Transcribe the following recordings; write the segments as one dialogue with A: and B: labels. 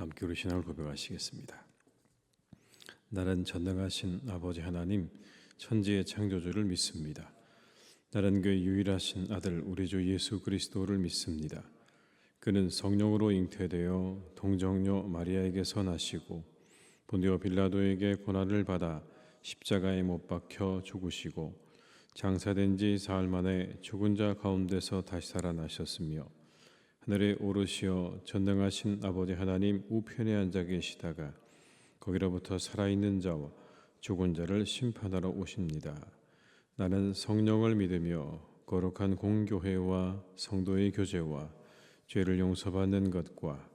A: 함께 우리 신앙을 고백하시겠습니다. 나는 전능하신 아버지 하나님, 천지의 창조주를 믿습니다. 나는 그의 유일하신 아들 우리 주 예수 그리스도를 믿습니다. 그는 성령으로 잉태되어 동정녀 마리아에게서 나시고 본디오 빌라도에게 고난을 받아 십자가에 못 박혀 죽으시고 장사된 지 사흘 만에 죽은 자 가운데서 다시 살아나셨으며 하늘에 오르시어 전능하신 아버지 하나님 우편에 앉아 계시다가 거기로부터 살아있는 자와 죽은 자를 심판하러 오십니다. 나는 성령을 믿으며 거룩한 공교회와 성도의 교제와 죄를 용서받는 것과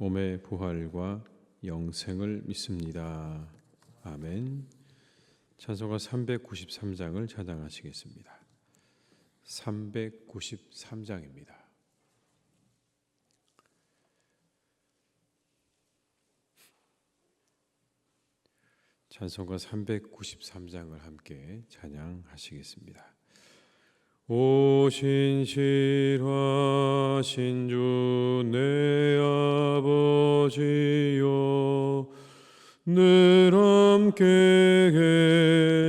A: 몸의 부활과 영생을 믿습니다. 아멘. 찬송가 393장을 찬양하시겠습니다. 393장입니다. 찬송가 393장을 함께 찬양하시겠습니다. 오 신실하신 주 내 아버지여, 늘 함께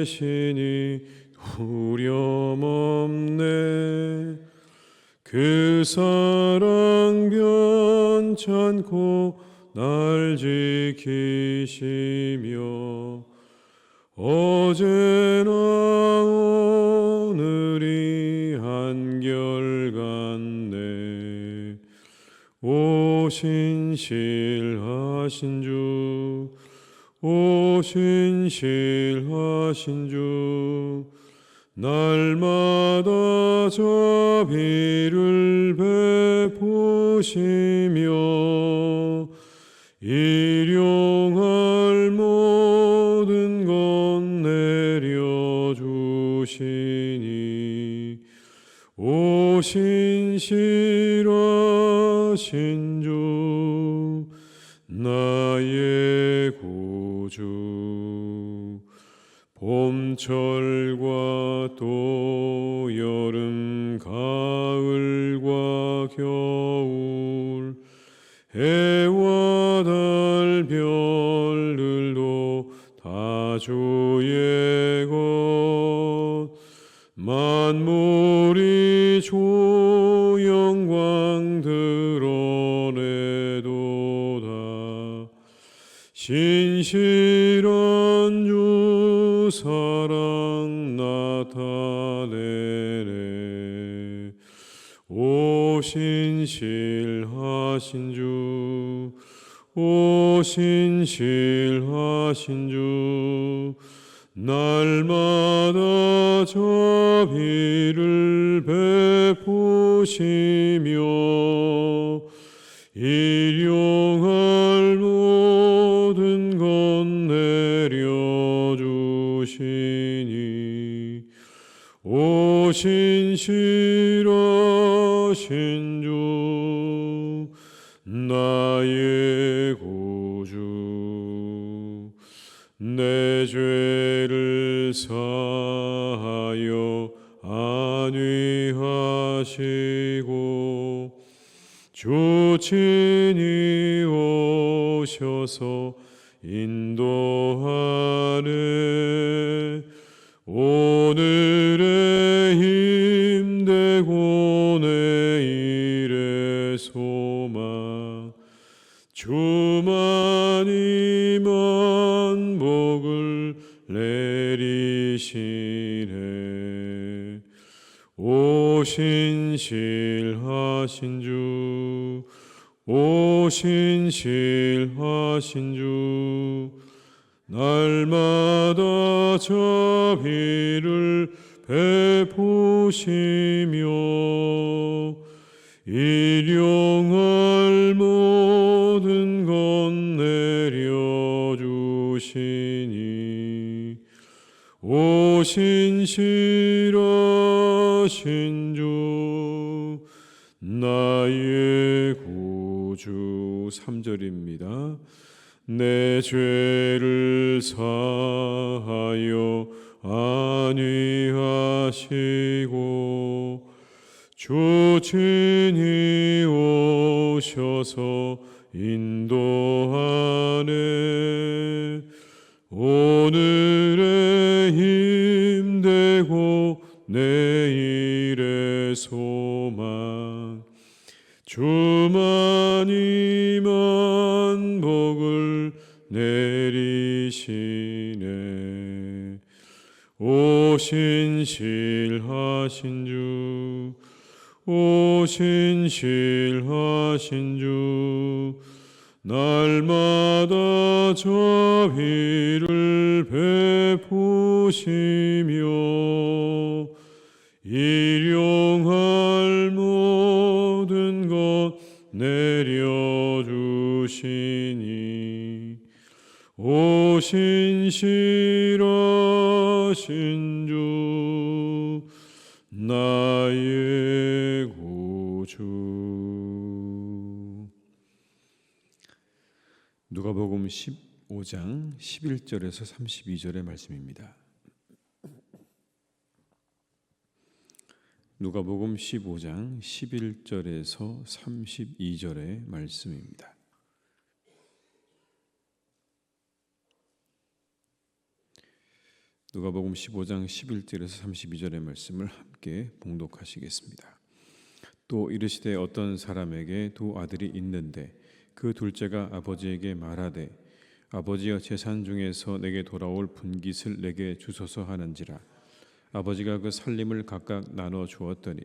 A: 계시니 두려움 없네. 그 사랑 변찮고 날 지키시며 어제나 오늘이 한결같네. 오 신실하신 주, 오 신실하신 주, 날마다 자비를 베푸시며 일용할 모든 것 내려주시니 오 신실하신 주 나의 구주. 봄철과 또 여름 가을과 겨울 해와 달 별들도 다 주의 것. 만물이 주 영광 드러내도다. 신실한 주 사랑 나타내네. 오 신실하신 주, 오 신실하신 주, 날마다 자비를 베푸시며 일용할 모든 것 내려주시니 오 신실하신 주 나의 구주. 내 죄를 사하여 안위하시고 주 친히 오셔서 인도하네. 오늘의 힘되고 내일의 소망 주만이 만복을 내리시네. 오 신실하신 주, 오 신실하신 주, 날마다 자비를 베푸시며 일용할 모든 것 내려주시니 오 신실하신 주 나의 구주. 3절입니다. 내 죄를 사하여 안위하시고 주 친히 오셔서 인도하네. 오늘의 힘되고 내일의 소망, 주만이 만복을 내리시네. 오 신실하신 주, 오 신실하신 주, 날마다 자비를 베푸시며 일용할 모든 것 내려주시니 오 신실하신 주, 나의 구주. 누가복음 15장 11절에서 32절의 말씀입니다. 누가복음 15장 11절에서 32절의 말씀입니다. 누가복음 15장 11절에서 32절의 말씀을 함께 봉독하시겠습니다. 또 이르시되 어떤 사람에게 두 아들이 있는데 그 둘째가 아버지에게 말하되 아버지여 재산 중에서 내게 돌아올 분깃을 내게 주소서 하는지라. 아버지가 그 살림을 각각 나눠 주었더니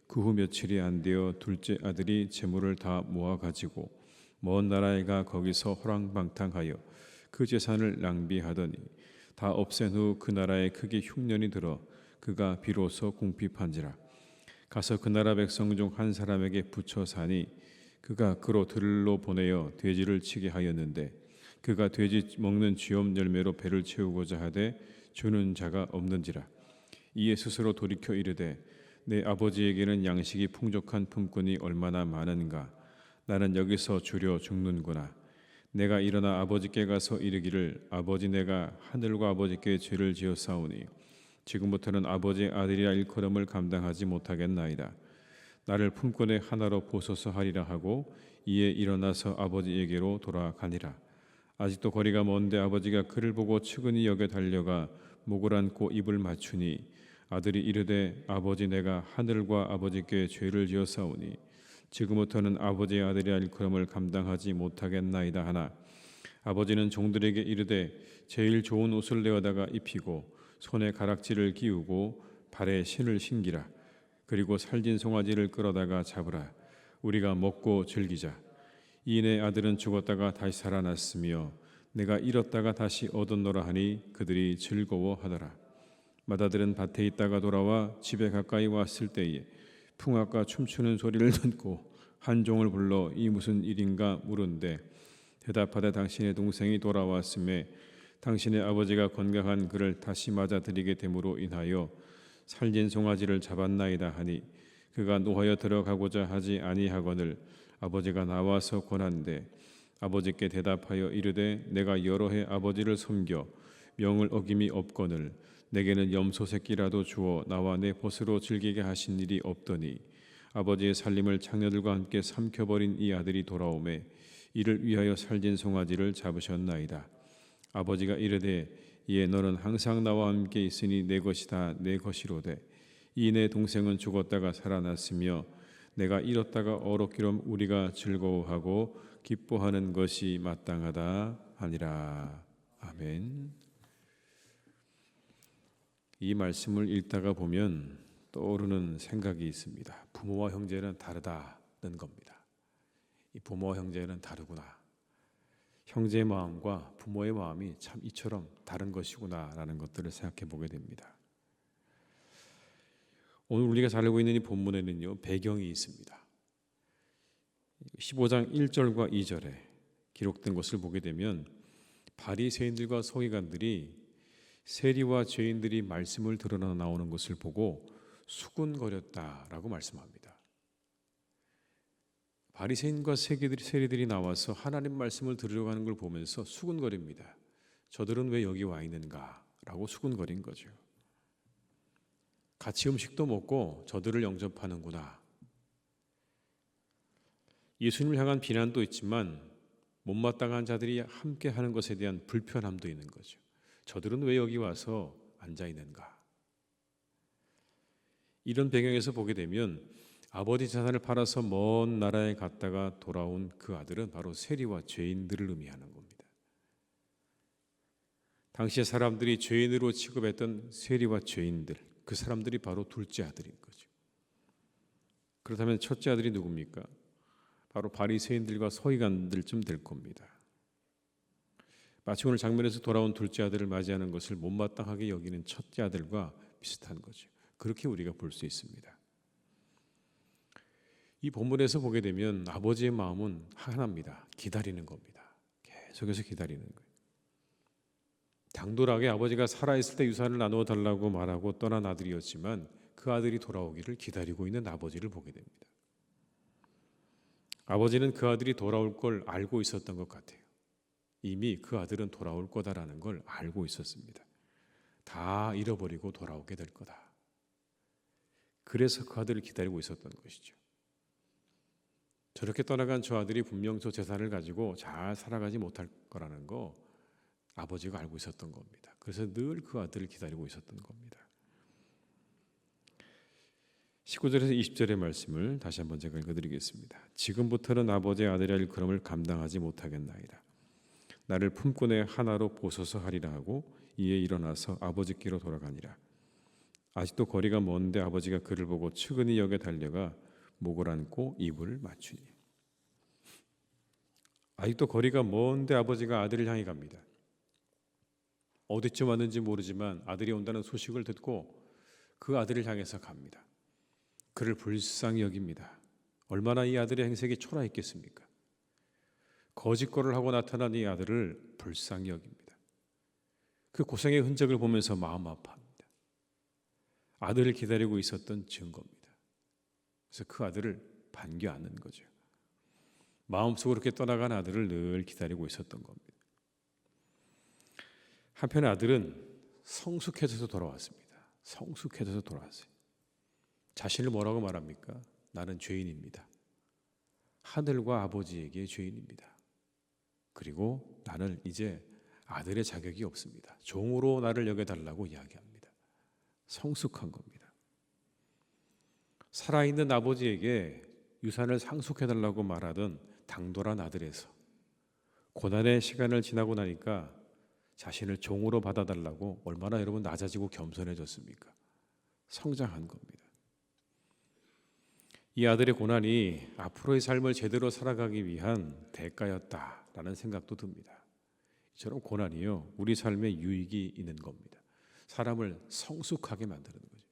A: 그 후 며칠이 안 되어 둘째 아들이 재물을 다 모아 가지고 먼 나라에 가 거기서 호랑방탕하여 그 재산을 낭비하더니 다 없앤 후 그 나라에 크게 흉년이 들어 그가 비로소 궁핍한지라. 가서 그 나라 백성 중 한 사람에게 붙여 사니 그가 그로 들로 보내어 돼지를 치게 하였는데 그가 돼지 먹는 쥐엄 열매로 배를 채우고자 하되 주는 자가 없는지라. 이에 스스로 돌이켜 이르되 내 아버지에게는 양식이 풍족한 품꾼이 얼마나 많은가. 나는 여기서 주려 죽는구나. 내가 일어나 아버지께 가서 이르기를 아버지 내가 하늘과 아버지께 죄를 지었사오니 지금부터는 아버지의 아들이라 일컬음을 감당하지 못하겠나이다. 나를 품꾼의 하나로 보소서 하리라 하고 이에 일어나서 아버지에게로 돌아가니라. 아직도 거리가 먼데 아버지가 그를 보고 측은히 여겨 달려가 목을 안고 입을 맞추니 아들이 이르되 아버지 내가 하늘과 아버지께 죄를 지었사오니 지금부터는 아버지의 아들이라 일컬음을 감당하지 못하겠나이다 하나 아버지는 종들에게 이르되 제일 좋은 옷을 내어다가 입히고 손에 가락지를 끼우고 발에 신을 신기라. 그리고 살진 송아지를 끌어다가 잡으라. 우리가 먹고 즐기자. 이내 아들은 죽었다가 다시 살아났으며 내가 잃었다가 다시 얻었노라 하니 그들이 즐거워하더라. 맏아들은 밭에 있다가 돌아와 집에 가까이 왔을 때에 풍악과 춤추는 소리를 듣고 한 종을 불러 이 무슨 일인가 물은데 대답하되 당신의 동생이 돌아왔음에 당신의 아버지가 건강한 그를 다시 맞아들이게 됨으로 인하여 살진 송아지를 잡았나이다 하니 그가 노하여 들어가고자 하지 아니하거늘 아버지가 나와서 권한대 아버지께 대답하여 이르되 내가 여러 해 아버지를 섬겨 명을 어김이 없거늘 내게는 염소 새끼라도 주어 나와 내 벗으로 즐기게 하신 일이 없더니 아버지의 살림을 장녀들과 함께 삼켜버린 이 아들이 돌아오매 이를 위하여 살진 송아지를 잡으셨나이다. 아버지가 이르되 이에 너는 항상 나와 함께 있으니 내 것이다 내 것이로되 이 내 동생은 죽었다가 살아났으며 내가 잃었다가 얻었기로 우리가 즐거워하고 기뻐하는 것이 마땅하다 하니라. 아멘. 이 말씀을 읽다가 보면 떠오르는 생각이 있습니다. 부모와 형제는 다르다는 겁니다. 이 부모와 형제는 다르구나. 형제의 마음과 부모의 마음이 참 이처럼 다른 것이구나라는 것들을 생각해 보게 됩니다. 오늘 우리가 잘 알고 있는 이 본문에는요 배경이 있습니다. 15장 1절과 2절에 기록된 것을 보게 되면 바리새인들과 서기관들이 세리와 죄인들이 말씀을 들어 나오는 것을 보고 수군거렸다라고 말씀합니다. 바리새인과 세리들이 나와서 하나님 말씀을 들으려고 하는 걸 보면서 수군거립니다. 저들은 왜 여기 와 있는가라고 수군거린 거죠. 같이 음식도 먹고 저들을 영접하는구나 예수님을 향한 비난도 있지만 못마땅한 자들이 함께 하는 것에 대한 불편함도 있는 거죠. 저들은 왜 여기 와서 앉아 있는가? 이런 배경에서 보게 되면 아버지 재산을 팔아서 먼 나라에 갔다가 돌아온 그 아들은 바로 세리와 죄인들을 의미하는 겁니다. 당시에 사람들이 죄인으로 취급했던 세리와 죄인들, 그 사람들이 바로 둘째 아들인 거죠. 그렇다면 첫째 아들이 누굽니까? 바로 바리새인들과 서기관들쯤 될 겁니다. 마치 오늘 장면에서 돌아온 둘째 아들을 맞이하는 것을 못마땅하게 여기는 첫째 아들과 비슷한 거죠. 그렇게 우리가 볼 수 있습니다. 이 본문에서 보게 되면 아버지의 마음은 하나입니다. 기다리는 겁니다. 계속해서 기다리는 거예요. 당돌하게 아버지가 살아있을 때 유산을 나누어 달라고 말하고 떠난 아들이었지만 그 아들이 돌아오기를 기다리고 있는 아버지를 보게 됩니다. 아버지는 그 아들이 돌아올 걸 알고 있었던 것 같아요. 이미 그 아들은 돌아올 거다라는 걸 알고 있었습니다. 다 잃어버리고 돌아오게 될 거다. 그래서 그 아들을 기다리고 있었던 것이죠. 저렇게 떠나간 저 아들이 분명 저 재산을 가지고 잘 살아가지 못할 거라는 거 아버지가 알고 있었던 겁니다. 그래서 늘 그 아들을 기다리고 있었던 겁니다. 19절에서 20절의 말씀을 다시 한번 제가 읽어드리겠습니다. 지금부터는 아버지의 아들이라 일컬음을 감당하지 못하겠나이다. 나를 품고 내 하나로 보소서 하리라 하고 이에 일어나서 아버지께로 돌아가니라. 아직도 거리가 먼데 아버지가 그를 보고 측은히 여겨 달려가 목을 안고 이불을 맞추니. 아직도 거리가 먼데 아버지가 아들을 향해 갑니다. 어디쯤 왔는지 모르지만 아들이 온다는 소식을 듣고 그 아들을 향해서 갑니다. 그를 불쌍히 여깁니다. 얼마나 이 아들의 행색이 초라했겠습니까? 거짓말을 하고 나타난 이 아들을 불쌍히 여깁니다. 그 고생의 흔적을 보면서 마음 아파합니다. 아들을 기다리고 있었던 증거입니다. 그래서 그 아들을 반겨 안는 거죠. 마음속으로 그렇게 떠나간 아들을 늘 기다리고 있었던 겁니다. 한편 아들은 성숙해져서 돌아왔습니다. 성숙해져서 돌아왔어요. 자신을 뭐라고 말합니까? 나는 죄인입니다. 하늘과 아버지에게 죄인입니다. 그리고 나는 이제 아들의 자격이 없습니다. 종으로 나를 여겨달라고 이야기합니다. 성숙한 겁니다. 살아있는 아버지에게 유산을 상속해달라고 말하던 당돌한 아들에서 고난의 시간을 지나고 나니까 자신을 종으로 받아달라고 얼마나 여러분 낮아지고 겸손해졌습니까? 성장한 겁니다. 이 아들의 고난이 앞으로의 삶을 제대로 살아가기 위한 대가였다라는 생각도 듭니다. 이처럼 고난이요 우리 삶에 유익이 있는 겁니다. 사람을 성숙하게 만드는 거죠.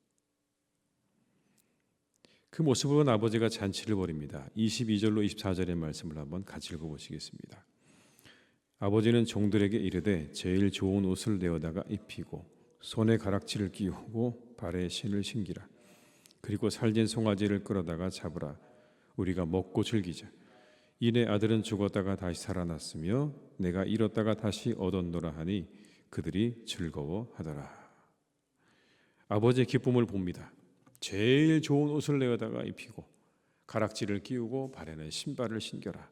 A: 그 모습을 본 아버지가 잔치를 벌입니다. 22절로 24절의 말씀을 한번 같이 읽어보시겠습니다. 아버지는 종들에게 이르되 제일 좋은 옷을 내어다가 입히고 손에 가락지를 끼우고 발에 신을 신기라. 그리고 살진 송아지를 끌어다가 잡으라. 우리가 먹고 즐기자. 이내 아들은 죽었다가 다시 살아났으며 내가 잃었다가 다시 얻었노라 하니 그들이 즐거워하더라. 아버지의 기쁨을 봅니다. 제일 좋은 옷을 내어다가 입히고 가락지를 끼우고 발에는 신발을 신겨라.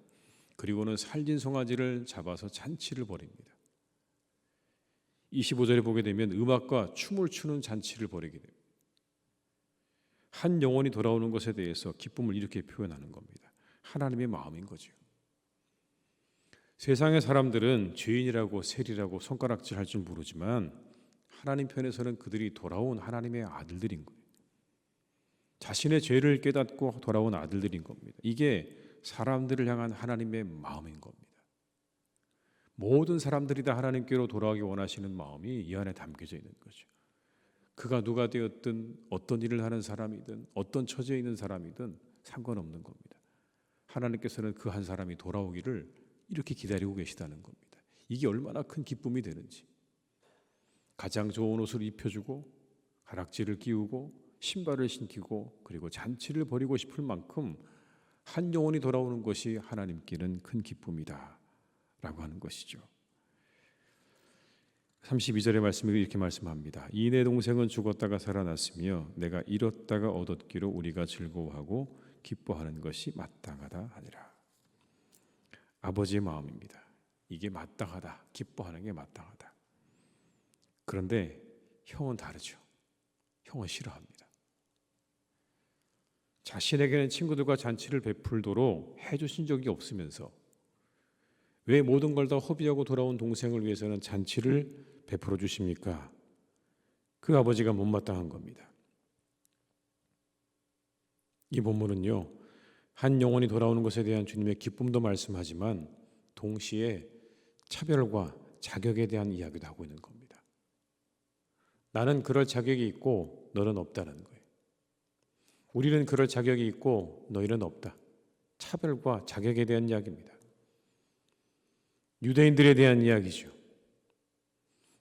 A: 그리고는 살진 송아지를 잡아서 잔치를 벌입니다. 25절에 보게 되면 음악과 춤을 추는 잔치를 벌이게 됩니다. 한 영혼이 돌아오는 것에 대해서 기쁨을 이렇게 표현하는 겁니다. 하나님의 마음인 거죠. 세상의 사람들은 죄인이라고 세리라고 손가락질할 줄 모르지만 하나님 편에서는 그들이 돌아온 하나님의 아들들인 거예요. 자신의 죄를 깨닫고 돌아온 아들들인 겁니다. 이게 사람들을 향한 하나님의 마음인 겁니다. 모든 사람들이 다 하나님께로 돌아가기 원하시는 마음이 이 안에 담겨져 있는 거죠. 그가 누가 되었든 어떤 일을 하는 사람이든 어떤 처지에 있는 사람이든 상관없는 겁니다. 하나님께서는 그 한 사람이 돌아오기를 이렇게 기다리고 계시다는 겁니다. 이게 얼마나 큰 기쁨이 되는지. 가장 좋은 옷을 입혀주고 가락지를 끼우고 신발을 신기고 그리고 잔치를 벌이고 싶을 만큼 한 영혼이 돌아오는 것이 하나님께는 큰 기쁨이다 라고 하는 것이죠. 32절의 말씀이 이렇게 말씀합니다. 이 내 동생은 죽었다가 살아났으며 내가 잃었다가 얻었기로 우리가 즐거워하고 기뻐하는 것이 마땅하다 하니라. 아버지의 마음입니다. 이게 마땅하다, 기뻐하는 게 마땅하다. 그런데 형은 다르죠. 형은 싫어합니다. 자신에게는 친구들과 잔치를 베풀도록 해주신 적이 없으면서 왜 모든 걸 다 허비하고 돌아온 동생을 위해서는 잔치를 베풀어 주십니까? 그 아버지가 못마땅한 겁니다. 이 본문은요, 한 영혼이 돌아오는 것에 대한 주님의 기쁨도 말씀하지만 동시에 차별과 자격에 대한 이야기도 하고 있는 겁니다. 나는 그럴 자격이 있고 너는 없다는 거예요. 우리는 그럴 자격이 있고 너희는 없다. 차별과 자격에 대한 이야기입니다. 유대인들에 대한 이야기죠.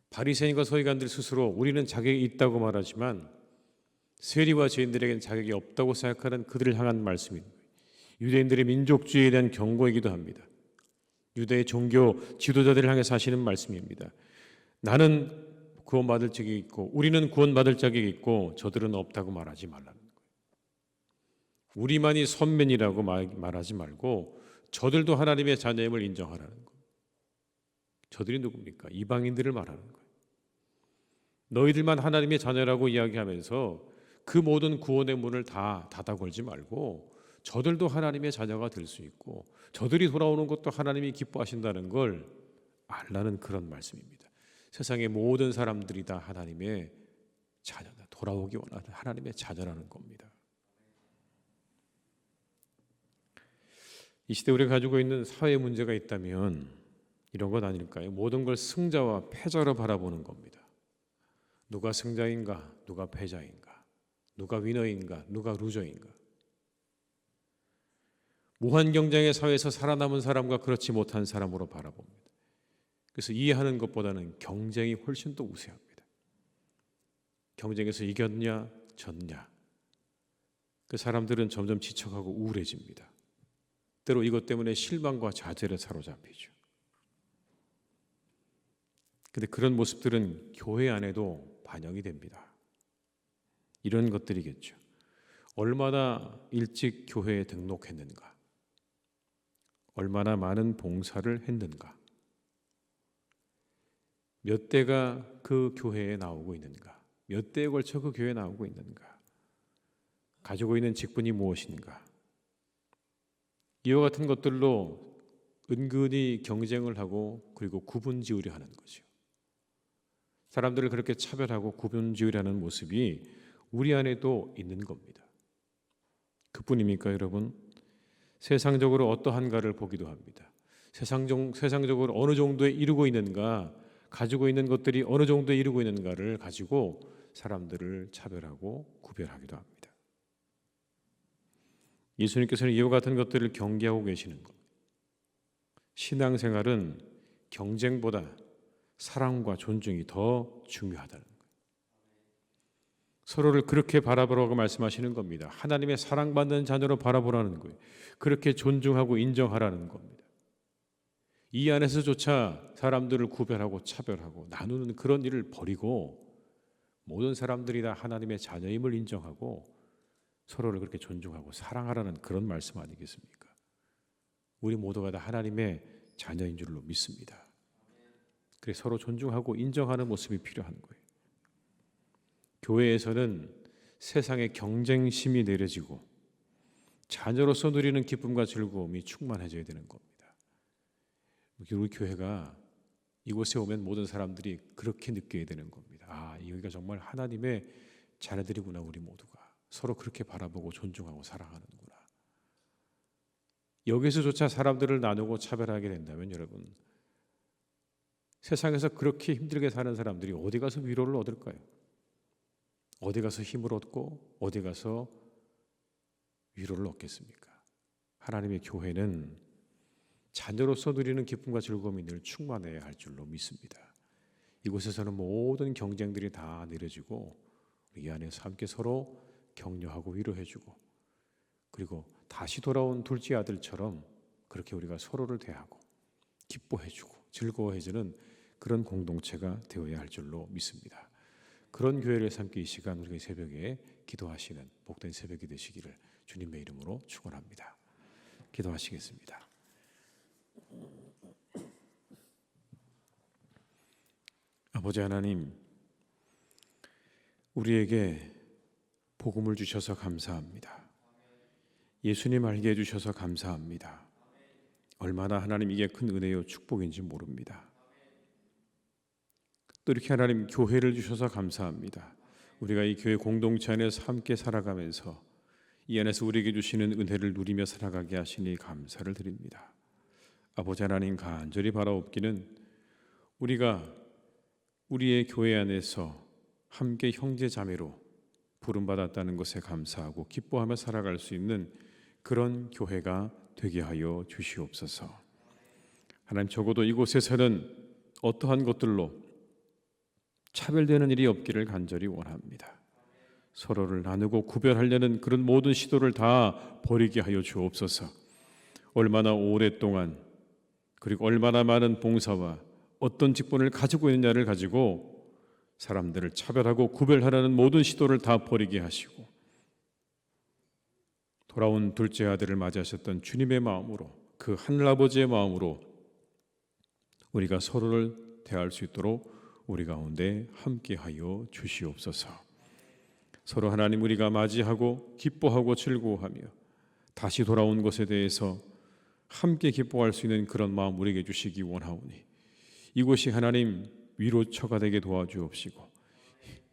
A: 바리새인과 서기관들 스스로 우리는 자격이 있다고 말하지만 세리와 죄인들에게는 자격이 없다고 생각하는 그들을 향한 말씀입니다. 유대인들의 민족주의에 대한 경고이기도 합니다. 유대의 종교 지도자들을 향해서 하시는 말씀입니다. 나는 구원받을 자격이 있고 우리는 구원받을 자격이 있고 저들은 없다고 말하지 말라는 거예요. 우리만이 선민이라고 말하지 말고 저들도 하나님의 자녀임을 인정하라는 거예요. 저들이 누굽니까? 이방인들을 말하는 거예요. 너희들만 하나님의 자녀라고 이야기하면서 그 모든 구원의 문을 다 닫아 걸지 말고 저들도 하나님의 자녀가 될 수 있고 저들이 돌아오는 것도 하나님이 기뻐하신다는 걸 알라는 그런 말씀입니다. 세상의 모든 사람들이 다 하나님의 자녀다. 돌아오기 원하는 하나님의 자녀라는 겁니다. 이 시대 우리가 가지고 있는 사회 문제가 있다면 이런 것 아닐까요? 모든 걸 승자와 패자로 바라보는 겁니다. 누가 승자인가? 누가 패자인가? 누가 위너인가? 누가 루저인가? 무한 경쟁의 사회에서 살아남은 사람과 그렇지 못한 사람으로 바라봅니다. 그래서 이해하는 것보다는 경쟁이 훨씬 더 우세합니다. 경쟁에서 이겼냐 졌냐. 그 사람들은 점점 지쳐가고 우울해집니다. 때로 이것 때문에 실망과 좌절에 사로잡히죠. 그런데 그런 모습들은 교회 안에도 반영이 됩니다. 이런 것들이겠죠. 얼마나 일찍 교회에 등록했는가, 얼마나 많은 봉사를 했는가, 몇 대가 그 교회에 나오고 있는가, 몇 대에 걸쳐 그 교회에 나오고 있는가, 가지고 있는 직분이 무엇인가, 이와 같은 것들로 은근히 경쟁을 하고 그리고 구분 지으려 하는 거죠. 사람들을 그렇게 차별하고 구분 지으려 하는 모습이 우리 안에도 있는 겁니다. 그뿐입니까, 여러분? 세상적으로 어떠한가를 보기도 합니다. 세상적으로 어느 정도에 이루고 있는가, 가지고 있는 것들이 어느 정도에 이루고 있는가를 가지고 사람들을 차별하고 구별하기도 합니다. 예수님께서는 이와 같은 것들을 경계하고 계시는 것. 신앙생활은 경쟁보다 사랑과 존중이 더 중요하다는 거예요. 서로를 그렇게 바라보라고 말씀하시는 겁니다. 하나님의 사랑받는 자녀로 바라보라는 거예요. 그렇게 존중하고 인정하라는 겁니다. 이 안에서조차 사람들을 구별하고 차별하고 나누는 그런 일을 버리고 모든 사람들이 다 하나님의 자녀임을 인정하고 서로를 그렇게 존중하고 사랑하라는 그런 말씀 아니겠습니까? 우리 모두가 다 하나님의 자녀인 줄로 믿습니다. 그래서 서로 존중하고 인정하는 모습이 필요한 거예요. 교회에서는 세상의 경쟁심이 내려지고 자녀로서 누리는 기쁨과 즐거움이 충만해져야 되는 겁니다. 우리 교회가 이곳에 오면 모든 사람들이 그렇게 느껴야 되는 겁니다. 아, 여기가 정말 하나님의 자녀들이구나. 우리 모두가 서로 그렇게 바라보고 존중하고 사랑하는구나. 여기서조차 사람들을 나누고 차별하게 된다면 여러분, 세상에서 그렇게 힘들게 사는 사람들이 어디 가서 위로를 얻을까요? 어디 가서 힘을 얻고 어디 가서 위로를 얻겠습니까? 하나님의 교회는 자녀로서 누리는 기쁨과 즐거움이 늘 충만해야 할 줄로 믿습니다. 이곳에서는 모든 경쟁들이 다 내려지고 이 안에서 함께 서로 격려하고 위로해주고 그리고 다시 돌아온 둘째 아들처럼 그렇게 우리가 서로를 대하고 기뻐해주고 즐거워해주는 그런 공동체가 되어야 할 줄로 믿습니다. 그런 교회를 삼기 이 시간 우리가 새벽에 기도하시는 복된 새벽이 되시기를 주님의 이름으로 축원합니다. 기도하시겠습니다. 아버지 하나님, 우리에게 복음을 주셔서 감사합니다. 예수님 알게 해주셔서 감사합니다. 얼마나 하나님 이게 큰 은혜요 축복인지 모릅니다. 또 이렇게 하나님 교회를 주셔서 감사합니다. 우리가 이 교회 공동체 안에서 함께 살아가면서 이 안에서 우리에게 주시는 은혜를 누리며 살아가게 하시니 감사를 드립니다. 아버지 하나님, 간절히 바라옵기는 우리가 우리의 교회 안에서 함께 형제 자매로 부름받았다는 것에 감사하고 기뻐하며 살아갈 수 있는 그런 교회가 되게 하여 주시옵소서. 하나님, 적어도 이곳에서는 어떠한 것들로 차별되는 일이 없기를 간절히 원합니다. 서로를 나누고 구별하려는 그런 모든 시도를 다 버리게 하여 주옵소서. 얼마나 오랫동안 그리고 얼마나 많은 봉사와 어떤 직분을 가지고 있느냐를 가지고 사람들을 차별하고 구별하려는 모든 시도를 다 버리게 하시고 돌아온 둘째 아들을 맞이하셨던 주님의 마음으로, 그 하늘아버지의 마음으로 우리가 서로를 대할 수 있도록 우리 가운데 함께하여 주시옵소서. 서로 하나님 우리가 맞이하고 기뻐하고 즐거워하며 다시 돌아온 것에 대해서 함께 기뻐할 수 있는 그런 마음 우리에게 주시기 원하오니 이곳이 하나님 위로처가 되게 도와주옵시고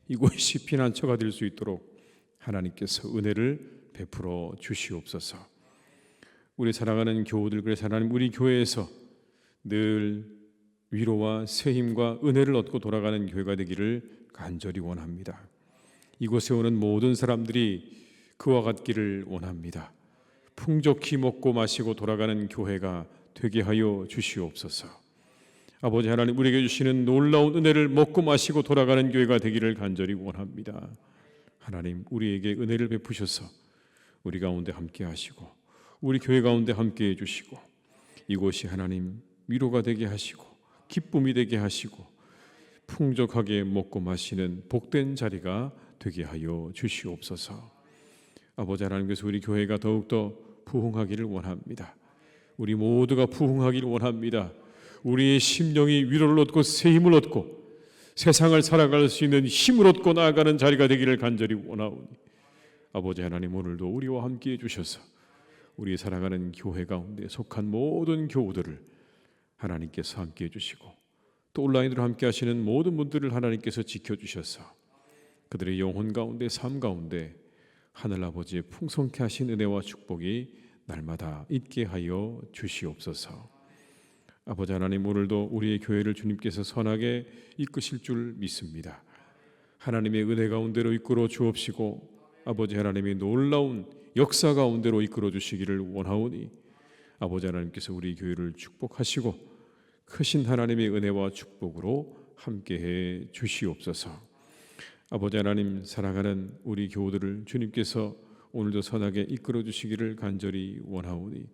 A: 이곳이 피난처가 될 수 있도록 하나님께서 은혜를 베풀어 주시옵소서. 우리 사랑하는 교우들, 그래서 하나님 우리 교회에서 늘 위로와 세힘과 은혜를 얻고 돌아가는 교회가 되기를 간절히 원합니다. 이곳에 오는 모든 사람들이 그와 같기를 원합니다. 풍족히 먹고 마시고 돌아가는 교회가 되게 하여 주시옵소서. 아버지 하나님, 우리에게 주시는 놀라운 은혜를 먹고 마시고 돌아가는 교회가 되기를 간절히 원합니다. 하나님, 우리에게 은혜를 베푸셔서 우리 가운데 함께 하시고 우리 교회 가운데 함께 해주시고 이곳이 하나님 위로가 되게 하시고 기쁨이 되게 하시고 풍족하게 먹고 마시는 복된 자리가 되게 하여 주시옵소서. 아버지 하나님께서 우리 교회가 더욱더 부흥하기를 원합니다. 우리 모두가 부흥하기를 원합니다. 우리의 심령이 위로를 얻고 새 힘을 얻고 세상을 살아갈 수 있는 힘을 얻고 나아가는 자리가 되기를 간절히 원하오니 아버지 하나님, 오늘도 우리와 함께 해주셔서 우리 사랑하는 교회 가운데 속한 모든 교우들을 하나님께서 함께 해주시고 또 온라인으로 함께 하시는 모든 분들을 하나님께서 지켜주셔서 그들의 영혼 가운데 삶 가운데 하늘아버지의 풍성케 하신 은혜와 축복이 날마다 있게 하여 주시옵소서. 아버지 하나님, 오늘도 우리의 교회를 주님께서 선하게 이끄실 줄 믿습니다. 하나님의 은혜 가운데로 이끌어 주옵시고 아버지 하나님의 놀라운 역사 가운데로 이끌어 주시기를 원하오니 아버지 하나님께서 우리 교회를 축복하시고 크신 하나님의 은혜와 축복으로 함께해 주시옵소서. 아버지 하나님, 사랑하는 우리 교우들을 주님께서 오늘도 선하게 이끌어 주시기를 간절히 원하오니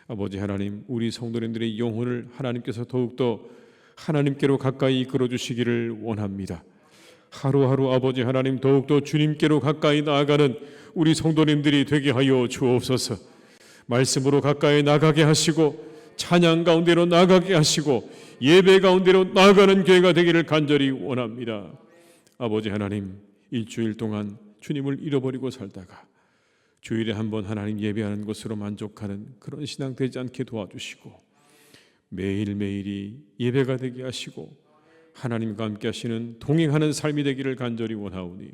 A: 아버지 하나님, 우리 성도님들의 영혼을 하나님께서 더욱더 하나님께로 가까이 이끌어 주시기를 원합니다. 하루하루 아버지 하나님 더욱더 주님께로 가까이 나아가는 우리 성도님들이 되게 하여 주옵소서. 말씀으로 가까이 나가게 하시고 찬양 가운데로 나가게 하시고 예배 가운데로 나아가는 교회가 되기를 간절히 원합니다. 아버지 하나님, 일주일 동안 주님을 잃어버리고 살다가 주일에 한번 하나님 예배하는 것으로 만족하는 그런 신앙 되지 않게 도와주시고 매일매일이 예배가 되게 하시고 하나님과 함께 하시는 동행하는 삶이 되기를 간절히 원하오니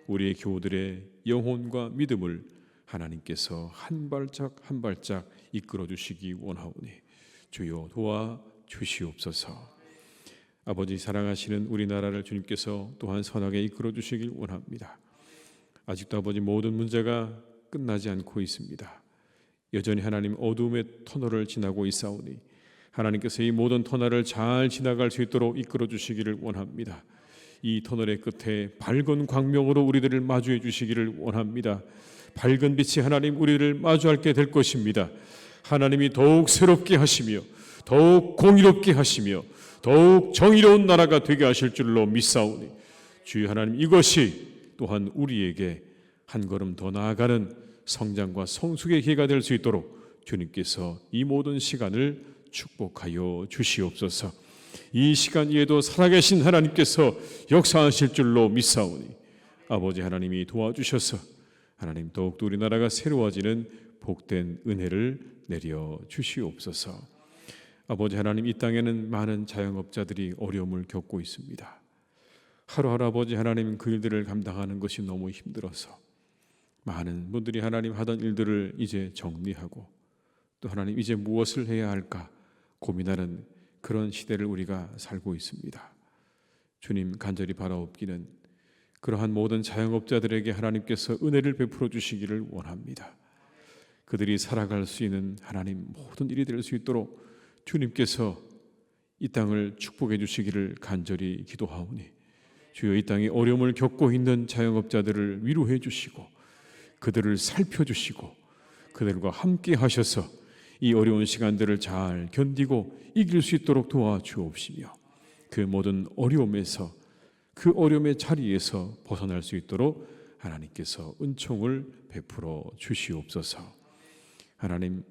A: 우리의 교우들의 영혼과 믿음을 하나님께서 한 발짝 한 발짝 이끌어 주시기 원하오니 주여 도와 주시옵소서. 아버지, 사랑하시는 우리나라를 주님께서 또한 선하게 이끌어 주시길 원합니다. 아직도 아버지 모든 문제가 끝나지 않고 있습니다. 여전히 하나님 어둠의 터널을 지나고 있사오니 하나님께서 이 모든 터널을 잘 지나갈 수 있도록 이끌어 주시기를 원합니다. 이 터널의 끝에 밝은 광명으로 우리들을 마주해 주시기를 원합니다. 밝은 빛이 하나님 우리를 마주하게 될 것입니다. 하나님이 더욱 새롭게 하시며 더욱 공의롭게 하시며 더욱 정의로운 나라가 되게 하실 줄로 믿사오니 주여 하나님, 이것이 또한 우리에게 한 걸음 더 나아가는 성장과 성숙의 기회가 될 수 있도록 주님께서 이 모든 시간을 축복하여 주시옵소서. 이 시간에도 살아계신 하나님께서 역사하실 줄로 믿사오니 아버지 하나님이 도와주셔서 하나님 더욱더 우리나라가 새로워지는 복된 은혜를 내려 주시옵소서. 아버지 하나님, 이 땅에는 많은 자영업자들이 어려움을 겪고 있습니다. 하루하루 아버지 하나님 그 일들을 감당하는 것이 너무 힘들어서 많은 분들이 하나님 하던 일들을 이제 정리하고 또 하나님 이제 무엇을 해야 할까 고민하는 그런 시대를 우리가 살고 있습니다. 주님, 간절히 바라옵기는 그러한 모든 자영업자들에게 하나님께서 은혜를 베풀어 주시기를 원합니다. 그들이 살아갈 수 있는 하나님 모든 일이 될 수 있도록 주님께서 이 땅을 축복해 주시기를 간절히 기도하오니 주여, 이 땅에 어려움을 겪고 있는 자영업자들을 위로해 주시고 그들을 살펴주시고 그들과 함께 하셔서 이 어려운 시간들을 잘 견디고 이길 수 있도록 도와주옵시며 그 모든 어려움에서 그 어려움의 자리에서 벗어날 수 있도록 하나님께서 은총을 베풀어 주시옵소서. 하나님,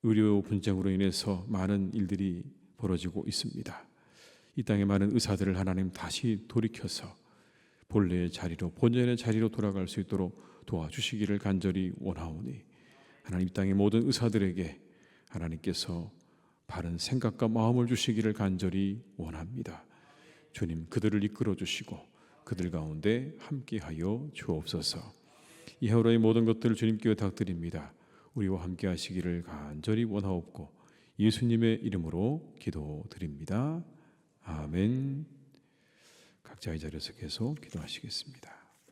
A: 의료 분쟁으로 인해서 많은 일들이 벌어지고 있습니다. 이 땅의 많은 의사들을 하나님 다시 돌이켜서 본래의 자리로, 본연의 자리로 돌아갈 수 있도록 도와주시기를 간절히 원하오니 하나님, 이 땅의 모든 의사들에게 하나님께서 바른 생각과 마음을 주시기를 간절히 원합니다. 주님, 그들을 이끌어 주시고 그들 가운데 함께하여 주옵소서. 이 하루의 모든 것들을 주님께 의탁드립니다. 우리와 함께 하시기를 간절히 원하옵고 예수님의 이름으로 기도드립니다. 아멘. 각자의 자리에서 계속 기도하시겠습니다.